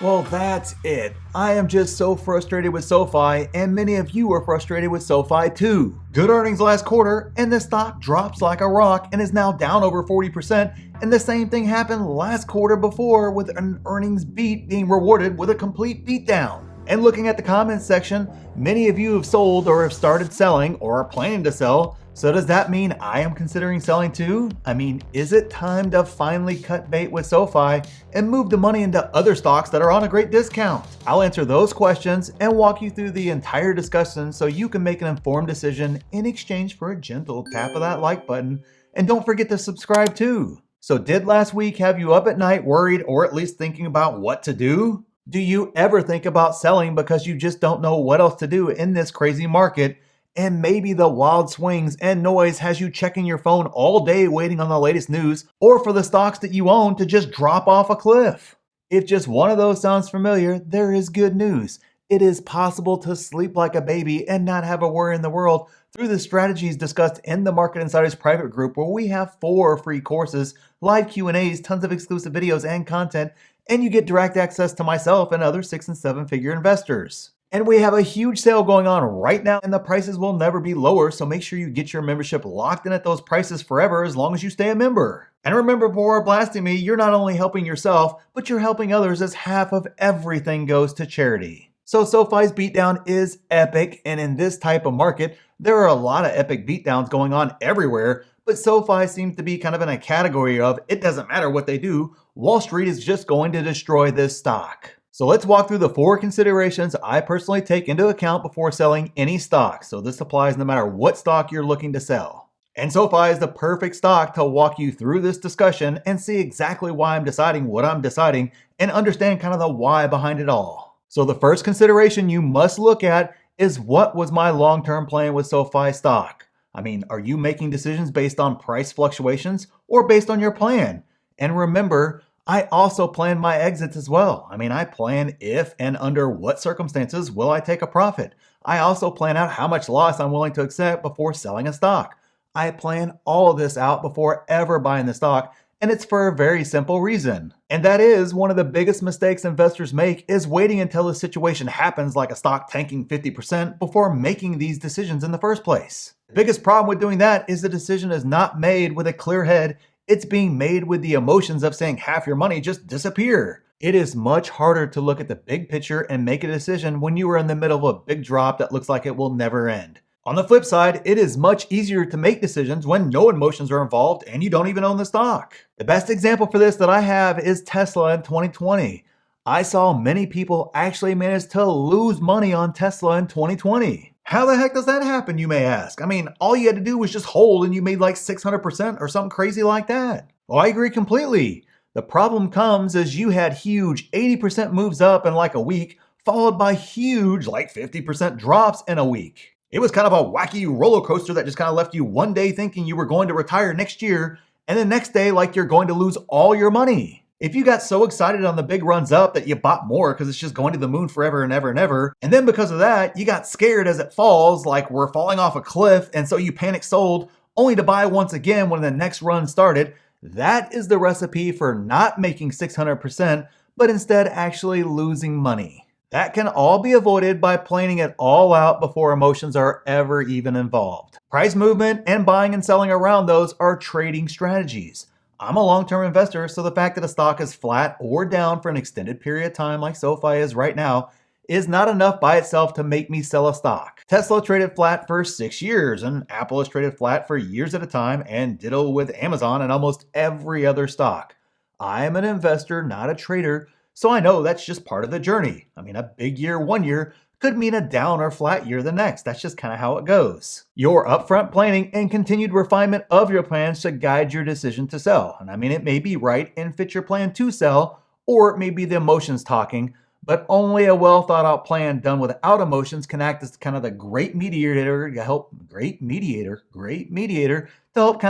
Well, that's it. I am just so frustrated with SoFi, and many of you are frustrated with SoFi too. Good earnings last quarter, and the stock drops like a rock and is now down over 40%. And the same thing happened last quarter before, with an earnings beat being rewarded with a complete beatdown. And looking at the comments section, many of you have sold or have started selling or are planning to sell. So does that mean I am considering selling too? I mean, is it time to finally cut bait with SoFi and move the money into other stocks that are on a great discount? I'll answer those questions and walk you through the entire discussion so you can make an informed decision in exchange for a gentle tap of that like button. And don't forget to subscribe too. So did last week have you up at night worried or at least thinking about what to do? Do you ever think about selling because you just don't know what else to do in this crazy market? And maybe the wild swings and noise has you checking your phone all day waiting on the latest news or for the stocks that you own to just drop off a cliff. If just one of those sounds familiar, there is good news. It is possible to sleep like a baby and not have a worry in the world through the strategies discussed in the Market Insiders private group, where we have 4 free courses, live Q&As, tons of exclusive videos and content, and you get direct access to myself and other 6 and 7 figure investors. And we have a huge sale going on right now, and the prices will never be lower, so make sure you get your membership locked in at those prices forever as long as you stay a member. And remember, before blasting me, you're not only helping yourself, but you're helping others, as half of everything goes to charity. So SoFi's beatdown is epic, and in this type of market, there are a lot of epic beatdowns going on everywhere, but SoFi seems to be kind of in a category of it doesn't matter what they do, Wall Street is just going to destroy this stock. So let's walk through the 4 considerations I personally take into account before selling any stock. So this applies no matter what stock you're looking to sell. And SoFi is the perfect stock to walk you through this discussion and see exactly why I'm deciding what I'm deciding and understand kind of the why behind it all. So the first consideration you must look at is, what was my long-term plan with SoFi stock? I mean, are you making decisions based on price fluctuations or based on your plan? And remember, I also plan my exits as well. I mean, I plan if and under what circumstances will I take a profit. I also plan out how much loss I'm willing to accept before selling a stock. I plan all of this out before ever buying the stock, and it's for a very simple reason. And that is, one of the biggest mistakes investors make is waiting until a situation happens, like a stock tanking 50%, before making these decisions in the first place. The biggest problem with doing that is the decision is not made with a clear head. It's being made with the emotions of saying half your money just disappear. It is much harder to look at the big picture and make a decision when you are in the middle of a big drop that looks like it will never end. On the flip side, it is much easier to make decisions when no emotions are involved and you don't even own the stock. The best example for this that I have is Tesla in 2020. I saw many people actually manage to lose money on Tesla in 2020. How the heck does that happen, you may ask? I mean, all you had to do was just hold and you made like 600% or something crazy like that. Well, I agree completely. The problem comes as you had huge 80% moves up in like a week, followed by huge like 50% drops in a week. It was kind of a wacky roller coaster that just kind of left you one day thinking you were going to retire next year, and the next day like you're going to lose all your money. If you got so excited on the big runs up that you bought more because it's just going to the moon forever and ever and ever, and then because of that, you got scared as it falls, like we're falling off a cliff, and so you panic sold, only to buy once again when the next run started, that is the recipe for not making 600%, but instead actually losing money. That can all be avoided by planning it all out before emotions are ever even involved. Price movement and buying and selling around those are trading strategies. I'm a long-term investor, so the fact that a stock is flat or down for an extended period of time like SoFi is right now is not enough by itself to make me sell a stock. Tesla traded flat for 6 years, and Apple has traded flat for years at a time, and ditto with Amazon and almost every other stock. I am an investor, not a trader, so I know that's just part of the journey. I mean, a big year one year could mean a down or flat year the next. That's just kind of how it goes. Your upfront planning and continued refinement of your plans should guide your decision to sell. And I mean, it may be right and fit your plan to sell, or it may be the emotions talking, but only a well thought out plan done without emotions can act as kind of the great mediator to help kind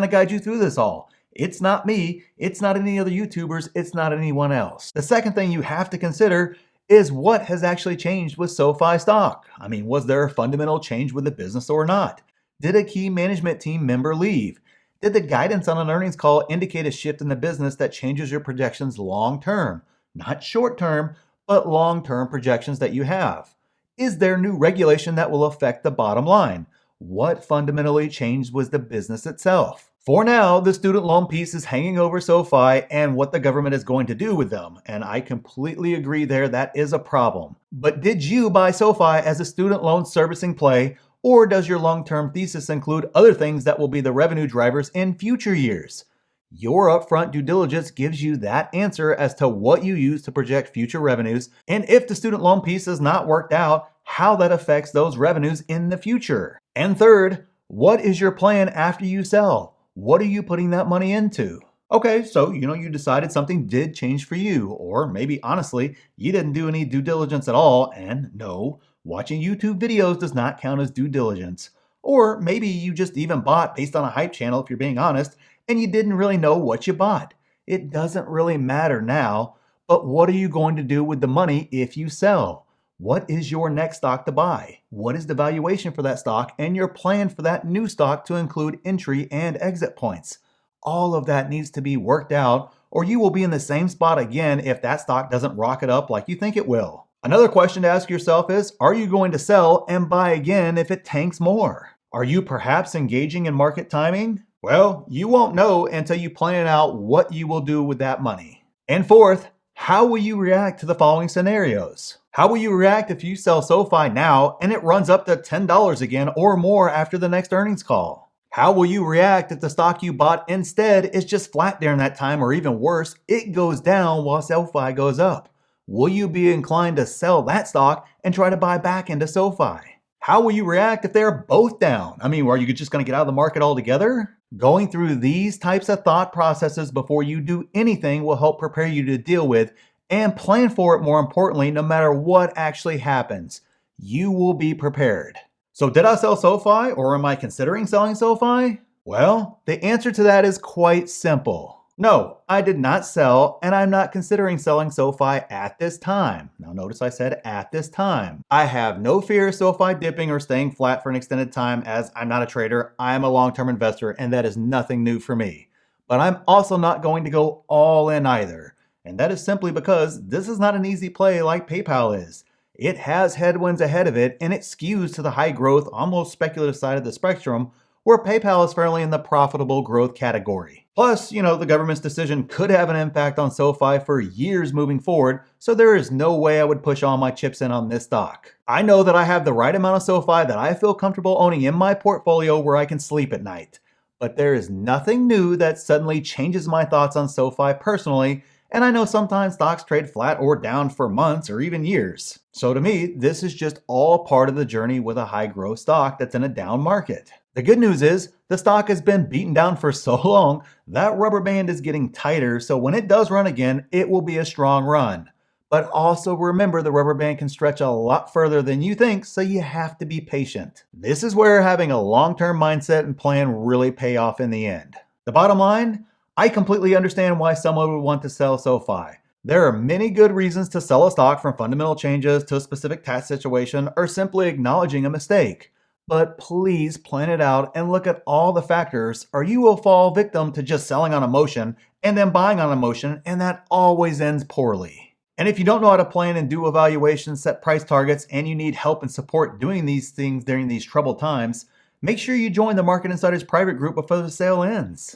of guide you through this all. It's not me, it's not any other YouTubers, it's not anyone else. The second thing you have to consider is what has actually changed with SoFi stock. I mean, was there a fundamental change with the business or not? Did a key management team member leave? Did the guidance on an earnings call indicate a shift in the business that changes your projections long term? Not short term, but long-term projections that you have. Is there new regulation that will affect the bottom line? What fundamentally changed was the business itself. For now, the student loan piece is hanging over SoFi and what the government is going to do with them, and I completely agree there, that is a problem. But did you buy SoFi as a student loan servicing play, or does your long-term thesis include other things that will be the revenue drivers in future years? Your upfront due diligence gives you that answer as to what you use to project future revenues, and if the student loan piece is not worked out, how that affects those revenues in the future. And third, what is your plan after you sell? What are you putting that money into? Okay, so you decided something did change for you, or maybe honestly, you didn't do any due diligence at all, and no, watching YouTube videos does not count as due diligence. Or maybe you just even bought based on a hype channel, if you're being honest, and you didn't really know what you bought. It doesn't really matter now, but what are you going to do with the money if you sell? What is your next stock to buy? What is the valuation for that stock and your plan for that new stock to include entry and exit points? All of that needs to be worked out, or you will be in the same spot again if that stock doesn't rocket up like you think it will. Another question to ask yourself is, are you going to sell and buy again if it tanks more? Are you perhaps engaging in market timing? Well, you won't know until you plan out what you will do with that money. And fourth, how will you react to the following scenarios? How will you react if you sell SoFi now and it runs up to $10 again or more after the next earnings call? How will you react if the stock you bought instead is just flat during that time, or even worse, it goes down while SoFi goes up? Will you be inclined to sell that stock and try to buy back into SoFi? How will you react if they're both down? I mean, are you just going to get out of the market altogether? Going through these types of thought processes before you do anything will help prepare you to deal with and plan for it, more importantly, no matter what actually happens. You will be prepared. So did I sell SoFi, or am I considering selling SoFi? Well, the answer to that is quite simple. No, I did not sell, and I'm not considering selling SoFi at this time. Now notice I said at this time. I have no fear of SoFi dipping or staying flat for an extended time, as I'm not a trader, I'm a long-term investor, and that is nothing new for me. But I'm also not going to go all in either. And that is simply because this is not an easy play like PayPal is. It has headwinds ahead of it, and it skews to the high growth, almost speculative side of the spectrum, where PayPal is fairly in the profitable growth category. Plus, the government's decision could have an impact on SoFi for years moving forward, so there is no way I would push all my chips in on this stock. I know that I have the right amount of SoFi that I feel comfortable owning in my portfolio where I can sleep at night. But there is nothing new that suddenly changes my thoughts on SoFi personally, and I know sometimes stocks trade flat or down for months or even years. So to me, this is just all part of the journey with a high growth stock that's in a down market. The good news is the stock has been beaten down for so long that rubber band is getting tighter, so when it does run again, it will be a strong run. But also remember, the rubber band can stretch a lot further than you think, so you have to be patient. This is where having a long-term mindset and plan really pay off in the end. The bottom line, I completely understand why someone would want to sell SoFi. There are many good reasons to sell a stock, from fundamental changes to a specific tax situation or simply acknowledging a mistake. But please plan it out and look at all the factors, or you will fall victim to just selling on emotion and then buying on emotion, and that always ends poorly. And if you don't know how to plan and do evaluations, set price targets, and you need help and support doing these things during these troubled times, make sure you join the Market Insiders private group before the sale ends.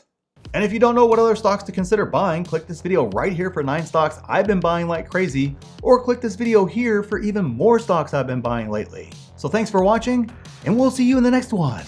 And if you don't know what other stocks to consider buying, click this video right here for 9 stocks I've been buying like crazy, or click this video here for even more stocks I've been buying lately. So thanks for watching, and we'll see you in the next one.